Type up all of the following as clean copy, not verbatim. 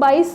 22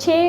6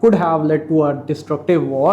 could have led to a destructive war,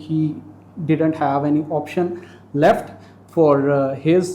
he didn't have any option left for his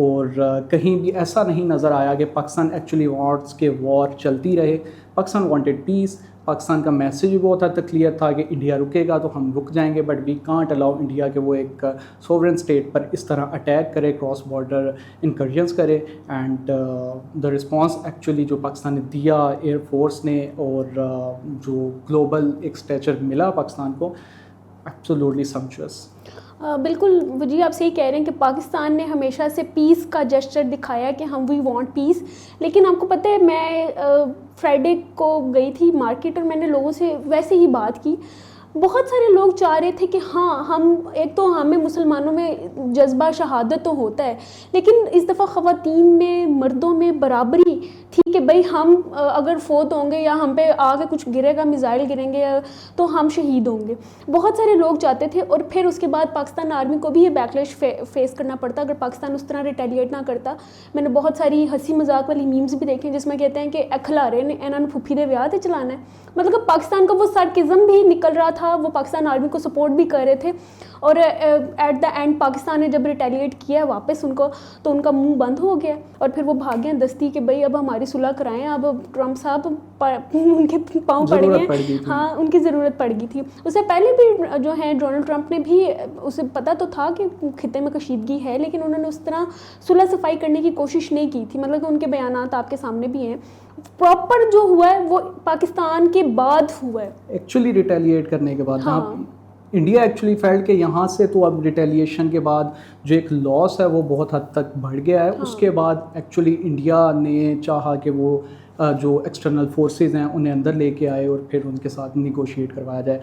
اور کہیں بھی ایسا نہیں نظر آیا کہ پاکستان ایکچولی وانٹس کہ وار چلتی رہے. پاکستان وانٹڈ پیس. پاکستان کا میسیج بھی بہت حد تک کلیئر تھا کہ انڈیا رکے گا تو ہم رک جائیں گے, but we can't allow India کہ وہ ایک سوورن اسٹیٹ پر اس طرح اٹیک کرے, کراس بارڈر انکرجنس کرے. اینڈ دا رسپانس ایکچولی جو پاکستان نے دیا ایئر فورس نے, اور جو گلوبل ایک اسٹیچر ملا پاکستان کو, ایبسولوٹلی سمپچوس. بالکل جی, آپ صحیح کہہ رہے ہیں کہ پاکستان نے ہمیشہ سے پیس کا جسچر دکھایا کہ ہم وی وانٹ پیس. لیکن آپ کو پتہ ہے میں فرائیڈے کو گئی تھی مارکیٹ اور میں نے لوگوں سے ویسے ہی بات کی. بہت سارے لوگ چاہ رہے تھے کہ ہاں ہم ایک تو ہمیں مسلمانوں میں جذبہ شہادت تو ہوتا ہے, لیکن اس دفعہ خواتین میں مردوں میں برابری تھی کہ بھئی ہم اگر فوت ہوں گے یا ہم پہ آ کے کچھ گرے گا, میزائل گریں گے تو ہم شہید ہوں گے. بہت سارے لوگ چاہتے تھے. اور پھر اس کے بعد پاکستان آرمی کو بھی یہ بیکلیش فیس کرنا پڑتا اگر پاکستان اس طرح ریٹیلیٹ نہ کرتا. میں نے بہت ساری ہنسی مذاق والی میمز بھی دیکھے جس میں کہتے ہیں کہ کھلارے نے انہوں نے پھپھی دے ویاہ تے چلانا ہے. مطلب پاکستان کا وہ سارکزم بھی نکل رہا تھا, وہ پاکستان آرمی کو سپورٹ بھی کر رہے تھے. اور ایٹ دا اینڈ پاکستان نے جب ریٹیلیٹ کیا واپس ان کو, تو ان کا منہ بند ہو گیا اور پھر وہ بھاگ گئے دستی کہ بھئی اب ہماری صلح کرائیں. اب ٹرمپ صاحب ان کے پاؤں پڑ گئے. ہاں ان کی ضرورت پڑ گئی تھی. اس سے پہلے بھی جو ہے ڈونلڈ ٹرمپ نے بھی, اسے پتہ تو تھا کہ خطے میں کشیدگی ہے, لیکن انہوں نے اس طرح صلح صفائی کرنے کی کوشش نہیں کی تھی. مطلب کہ ان کے بیانات آپ کے سامنے بھی ہیں. پراپر جو ہوا ہے وہ پاکستان کے بعد ہوا ہے, ایکچولی ریٹیلیٹ کرنے کے بعد. انڈیا ایکچولی فیلڈ کہ یہاں سے تو اب ریٹیلیشن کے بعد جو ایک لاس ہے وہ بہت حد تک بڑھ گیا ہے. اس کے بعد ایکچولی انڈیا نے چاہا کہ وہ جو ایکسٹرنل فورسز ہیں انہیں اندر لے کے آئے اور پھر ان کے ساتھ نیگوشیٹ کروایا جائے.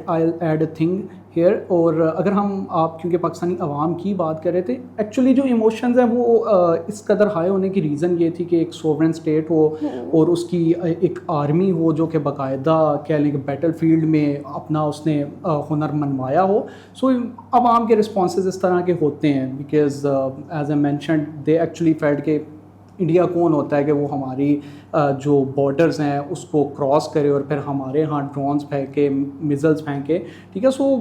آئی ایڈ اے تھنگ ہیئر. اور اگر ہم آپ کیونکہ پاکستانی عوام کی بات کر رہے تھے, ایکچولی جو ایموشنز ہیں وہ اس قدر ہائی ہونے کی ریزن یہ تھی کہ ایک سوورن اسٹیٹ ہو اور اس کی ایک آرمی ہو جو کہ باقاعدہ کہہ لیں کہ بیٹل فیلڈ میں اپنا اس نے ہنر منوایا ہو. سو عوام کے رسپانسز اس طرح کے ہوتے ہیں because as I mentioned they actually field کہ انڈیا کون ہوتا ہے کہ وہ ہماری جو بارڈرز ہیں اس کو کراس کرے اور پھر ہمارے ہاں ڈرونز پھینکے, میزلز پھینکے. ٹھیک ہے. سو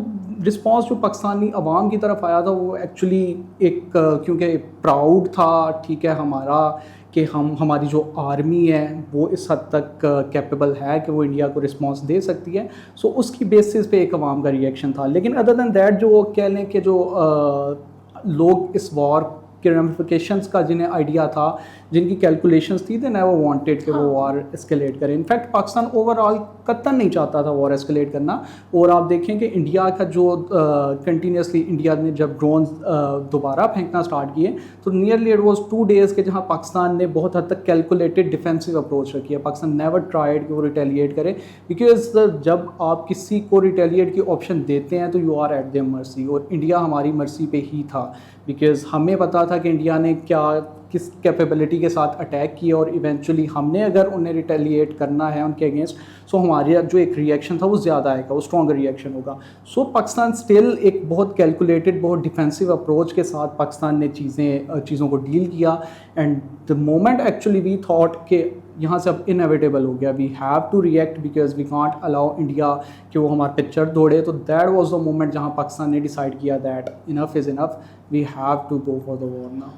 رسپانس جو پاکستانی عوام کی طرف آیا تھا وہ ایکچولی ایک کیونکہ پراؤڈ تھا, ٹھیک ہے, ہمارا کہ ہماری جو آرمی ہے وہ اس حد تک کیپیبل ہے کہ وہ انڈیا کو رسپانس دے سکتی ہے. سو اس کی بیسس پہ ایک عوام کا ریئیکشن تھا. لیکن ادر دین دیٹ جو کہہ لیں کہ جو لوگ اس وار کے ریمیفیکیشنس کا جنہیں آئیڈیا تھا, جن کی کیلکولیشنس تھی, دے نیور وانٹیڈ کہ وہ وار اسکیلیٹ کرے. انفیکٹ پاکستان اوور آل قطعاً نہیں چاہتا تھا وار اسکیلیٹ کرنا. اور آپ دیکھیں کہ انڈیا کا جو کنٹینیوسلی انڈیا نے جب ڈرونز دوبارہ پھینکنا اسٹارٹ کیے تو نیئرلی اٹ واز 2 days کے جہاں پاکستان نے بہت حد تک کیلکولیٹڈ ڈیفینسو اپروچ رکھی ہے. پاکستان نیور ٹرائیڈ کہ وہ ریٹیلیٹ کرے, بیکاز جب آپ کسی کو ریٹیلیٹ کی آپشن دیتے ہیں تو یو آر ایٹ دیئر مرسی. اور انڈیا ہماری مرسی پہ ہی تھا بیکاز ہمیں پتا تھا کہ انڈیا نے کس کیپیبلٹی کے ساتھ اٹیک کیا, اور ایونچولی ہم نے اگر انہیں ریٹیلیٹ کرنا ہے ان کے اگینسٹ, سو ہمارا جو ایک ریئیکشن تھا وہ زیادہ آئے گا, وہ اسٹرانگر ریئیکشن ہوگا. سو پاکستان اسٹل ایک بہت کیلکولیٹڈ, بہت ڈیفینسو اپروچ کے ساتھ پاکستان نے چیزوں کو ڈیل کیا. And the moment actually we thought کہ یہاں سے اب انیویٹیبل ہو گیا, we have to react because we can't allow India کہ وہ ہمارے پہ چڑھ دوڑے. تو دیٹ واز دا مومنٹ جہاں پاکستان نے ڈیسائڈ کیا that enough is enough, we have to go for the war now.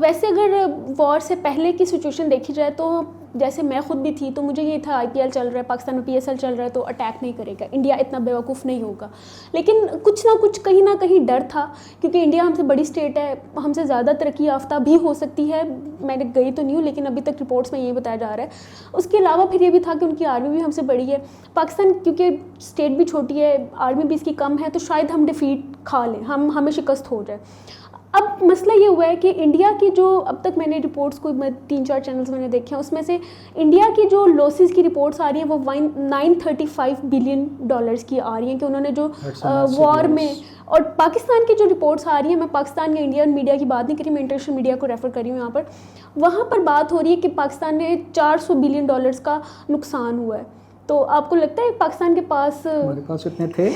ویسے اگر وار سے پہلے کی سچویشن دیکھی جائے تو جیسے میں خود بھی تھی تو مجھے یہ تھا IPL چل رہا ہے, پاکستان میں PSL چل رہا ہے, تو اٹیک نہیں کرے گا انڈیا, اتنا بیوقوف نہیں ہوگا. لیکن کچھ نہ کچھ کہیں نہ کہیں ڈر تھا کیونکہ انڈیا ہم سے بڑی اسٹیٹ ہے, ہم سے زیادہ ترقی یافتہ بھی ہو سکتی ہے. میں نے گئی تو نہیں ہوں لیکن ابھی تک رپورٹس میں یہی بتایا جا رہا ہے. اس کے علاوہ پھر یہ بھی تھا کہ ان کی آرمی بھی ہم سے بڑی ہے. پاکستان کیونکہ اسٹیٹ بھی چھوٹی ہے, آرمی بھی اس کی کم ہے, تو شاید ہم ڈیفیٹ کھا لیں, ہمیں شکست ہو جائے. اب مسئلہ یہ ہوا ہے کہ انڈیا کی جو اب تک میں نے رپورٹس کو 3-4 چینلز میں نے دیکھے ہیں, اس میں سے انڈیا کی جو لاسز کی رپورٹس آ رہی ہیں وہ $935 بلین کی آ رہی ہیں کہ انہوں نے جو وار میں. اور پاکستان کی جو رپورٹس آ رہی ہیں, میں پاکستان کے انڈین میڈیا کی بات نہیں کری, میں انٹرنیشنل میڈیا کو ریفر کری ہوں یہاں پر, وہاں پر بات ہو رہی ہے کہ پاکستان نے $400 بلین کا نقصان ہوا ہے. تو آپ کو لگتا ہے پاکستان کے پاس اتنے تھے؟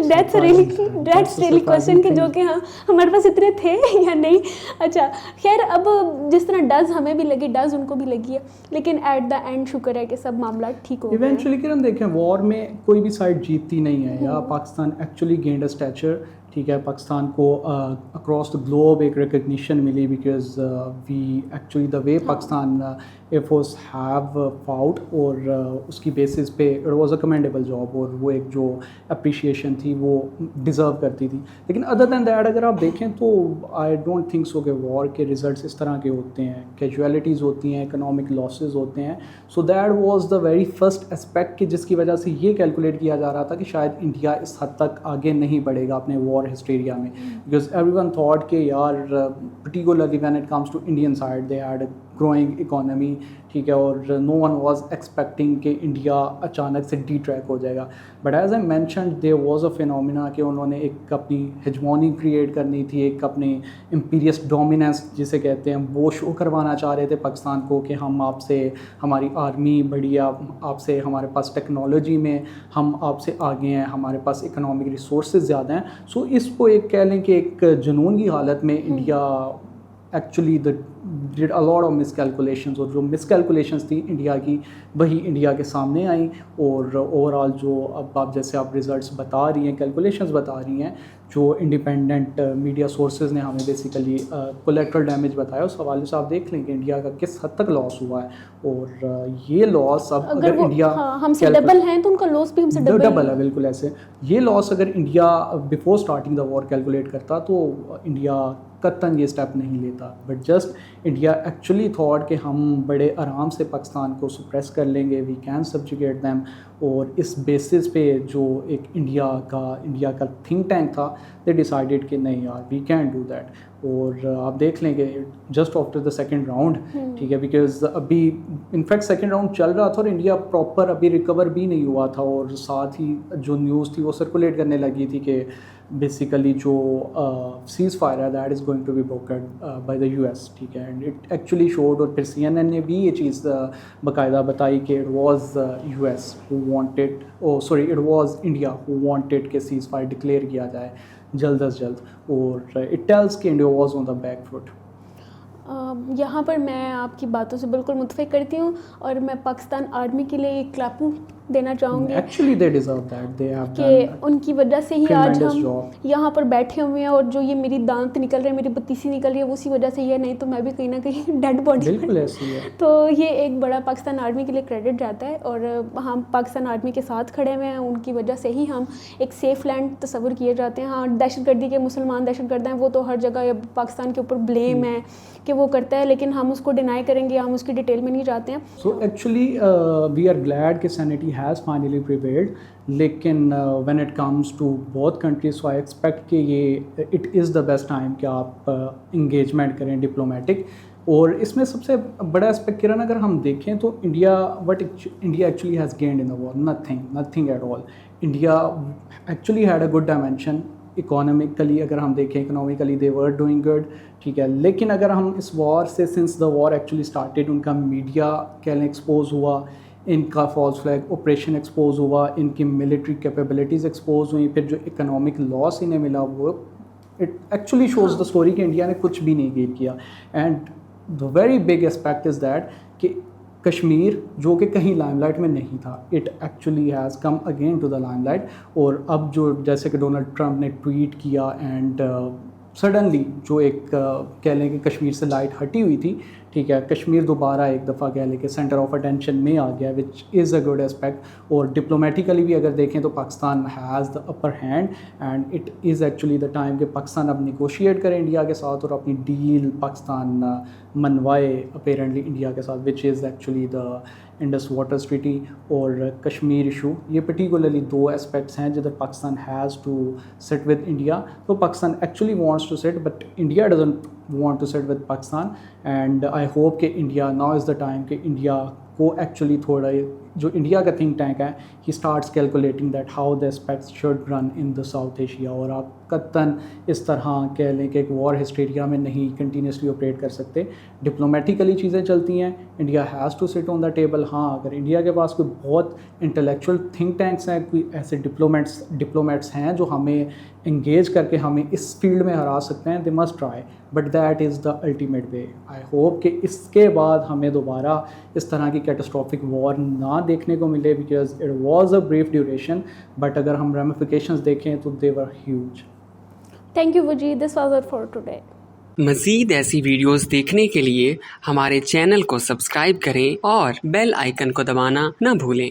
That's really question کہ جو کہ ہاں ہمارے پاس اتنے تھے یا نہیں. اچھا خیر, اب جس طرح ڈز ہمیں بھی لگی, ڈز ان کو بھی لگی ہے, لیکن ایٹ دا اینڈ شکر ہے کہ سب معاملات ٹھیک ہو گئے. ایونچولی کرن دیکھیں وار میں کوئی بھی سائڈ جیتتی نہیں ہے, یا Pakistan actually gained a stature. ٹھیک ہے. پاکستان کو اکراس دا گلوب ایک ریکگنیشن ملی because we actually the way Pakistan air force have fought, اور اس کی بیسس پہ it was a commendable job, اور وہ ایک جو اپریشیشن تھی وہ ڈیزرو کرتی تھی. لیکن ادر دین دیٹ اگر آپ دیکھیں تو آئی ڈونٹ تھنک سو کہ وار کے ریزلٹس اس طرح کے ہوتے ہیں, کیجویلٹیز ہوتی ہیں, اکنامک لاسز ہوتے ہیں. So that was the very first aspect کہ جس کی وجہ سے یہ کیلکولیٹ کیا جا رہا تھا کہ شاید انڈیا اس حد تک آگے نہیں بڑھے گا اپنے وار ہسٹیریا میں, بیکاز ایوری ون تھاٹ کہ یار particularly when it comes to Indian side they had a growing economy, ٹھیک ہے, اور نو ون واز ایکسپیکٹنگ کہ انڈیا اچانک سے ڈی ٹریک ہو جائے گا. But as I mentioned there was a phenomena کہ انہوں نے ایک اپنی ہیجمونی کریٹ کرنی تھی, ایک اپنی امپیریس ڈومیننس جسے کہتے ہیں وہ شو کروانا چاہ رہے تھے پاکستان کو کہ ہم آپ سے, ہماری آرمی بڑی, آپ سے, ہمارے پاس ٹیکنالوجی میں ہم آپ سے آگے ہیں, ہمارے پاس اکنامک ریسورسز زیادہ ہیں. سو اس کو ایک کہہ لیں کہ ایک جنون کی حالت میں India actually did a lot of miss calculations, اور جو مس کیلکولیشنز تھیں انڈیا کی وہی انڈیا کے سامنے آئیں. اور اوور آل جو اب آپ جیسے آپ ریزلٹس بتا رہی ہیں, کیلکولیشنز بتا رہی ہیں, جو انڈیپینڈنٹ میڈیا سورسز نے ہمیں بیسیکلی کولیکٹرل ڈیمیج بتایا, اس حوالے سے آپ دیکھ لیں کہ انڈیا کا کس حد تک لاس ہوا ہے. اور یہ لاس اب اگر انڈیا ہم سے ڈبل ہیں تو ان کا لاس بھی ہم سے ڈبل ہے, بالکل ایسے. یہ لاس اگر India before starting the war calculate کرتا تو انڈیا قطعاً یہ اسٹیپ نہیں لیتا. But just India actually thought کہ ہم بڑے آرام سے پاکستان کو سپریس کر لیں گے, وی کین سبجوگیٹ دیم, اور اس بیسس پہ جو ایک انڈیا کا تھنک ٹینک تھا دے ڈیسائیڈیڈ کہ نہیں یار وی کین ڈو دیٹ. اور آپ دیکھ لیں کہ just after the second round, ٹھیک ہے, بیکاز ابھی انفیکٹ سیکنڈ راؤنڈ چل رہا تھا اور انڈیا پراپر ابھی ریکور بھی نہیں ہوا تھا, اور ساتھ ہی جو نیوز تھی وہ سرکولیٹ کرنے لگی تھی کہ بیسیکلی جو سیز فائر ہے that is going to be broken by the U S, ٹھیک ہے. اینڈ اٹ ایکچولی شوڈ, اور پھر سی این این نے بھی یہ چیز باقاعدہ بتائی کہ it was U S who wanted, it was India who wanted کہ سیز فائر ڈکلیئر کیا جائے جلد از جلد, اور اٹ ٹیلز کہ India was on the back foot. یہاں پر میں آپ کی باتوں سے بالکل متفق کرتی ہوں, اور میں پاکستان آرمی کے لیے ایک کلیپوں دینا چاہوں گی. Actually they deserve that, they have کہ ان کی وجہ سے ہی آج ہم یہاں پر بیٹھے ہوئے ہیں, اور جو یہ میری دانت نکل رہے ہیں, میری بتیسی نکل رہی ہے, اسی وجہ سے یہ, نہیں تو میں بھی کہیں نہ کہیں ڈیڈ باڈی. بالکل ایسی ہے. تو یہ ایک بڑا پاکستان آرمی کے لیے کریڈٹ جاتا ہے, اور ہم پاکستان آرمی کے ساتھ کھڑے ہوئے ہیں, ان کی وجہ سے ہی ہم ایک سیف لینڈ تصور کیے جاتے ہیں. ہاں, دہشت گردی کے مسلمان دہشت گرد ہیں, وہ تو ہر جگہ پاکستان کے اوپر بلیم ہے کہ وہ کرتا ہے, لیکن ہم اس کو ڈینائی کریں گے, ہم اس کی ڈیٹیل میں نہیں جاتے ہیں. So actually we are glad کہ سینیٹی ہیز فائنلی پریویلڈ, لیکن when it comes to both countries so I expect کہ یہ it is the best time کہ آپ انگیجمنٹ کریں ڈپلومیٹک. اور اس میں سب سے بڑا اسپیکٹ کرن اگر ہم دیکھیں تو India actually has gained in the war nothing at all. India actually had a good dimension economically, اگر ہم دیکھیں economically they were doing good, ٹھیک ہے. لیکن اگر ہم اس وار سے, since the war actually started, ان کا میڈیا کہہ لیں ایکسپوز ہوا, ان کا فالس فلیگ آپریشن ایکسپوز ہوا, ان کی ملٹری کیپیبلٹیز ایکسپوز ہوئیں, پھر جو اکنامک لاس انہیں ملا وہ it actually shows the story کہ انڈیا نے کچھ بھی نہیں گین کیا. And the very big aspect is that کہ کشمیر جو کہ کہیں لائم لائٹ میں نہیں تھا, it actually has come again to the limelight. اور اب جو جیسے کہ ڈونلڈ ٹرمپ نے ٹویٹ کیا, اینڈ سڈنلی جو ایک کہہ لیں کہ کشمیر سے لائٹ ہٹی ہوئی تھی, ٹھیک ہے, کشمیر دوبارہ ایک دفعہ کہہ لیں کہ سینٹر آف اٹینشن میں آ گیا, وچ از اے گڈ اسپیکٹ. اور ڈپلومیٹیکلی بھی اگر دیکھیں تو Pakistan has the upper hand, and it is actually the time کہ پاکستان اب نیگوشیٹ کرے انڈیا کے ساتھ, اور اپنی ڈیل پاکستان منوائے اپیرنٹلی انڈیا کے ساتھ, which is actually the Indus waters treaty اور کشمیر ایشو. یہ پرٹیکولرلی دو اسپیکٹس ہیں جدھر Pakistan has to sit with India. تو Pakistan actually wants to sit, but India doesn't want to sit with Pakistan. And I hope کہ India, now is the time کہ India کو actually تھوڑا جو انڈیا کا تھنک ٹینک ہے, he starts calculating that how the aspects should run in the south Asia. اور آپ قطعاً اس طرح کہہ لیں کہ ایک وار ہسٹیریا میں نہیں کنٹینیوسلی آپریٹ کر سکتے. ڈپلومیٹیکلی چیزیں چلتی ہیں, انڈیا ہیز ٹو سٹ آن دا ٹیبل. ہاں, اگر انڈیا کے پاس کوئی بہت انٹلیکچوئل تھنک ٹینکس ہیں, کوئی ایسے ڈپلومیٹس ہیں جو ہمیں انگیج کر کے ہمیں اس فیلڈ میں ہرا سکتے ہیں, they must try, but that is the ultimate way. I hope کہ اس کے بعد ہمیں دوبارہ اس طرح کی کیٹاسٹرافک وار نہ دیکھنے کو ملے, because it was a brief duration, but اگر ہم ریمیفیکیشنز دیکھیں تو دے ور huge. Thank you, Vajid. This was it for today. مزید ایسی ویڈیوز دیکھنے کے لیے ہمارے چینل کو سبسکرائب کریں اور بیل آئیکن کو دبانا نہ بھولیں.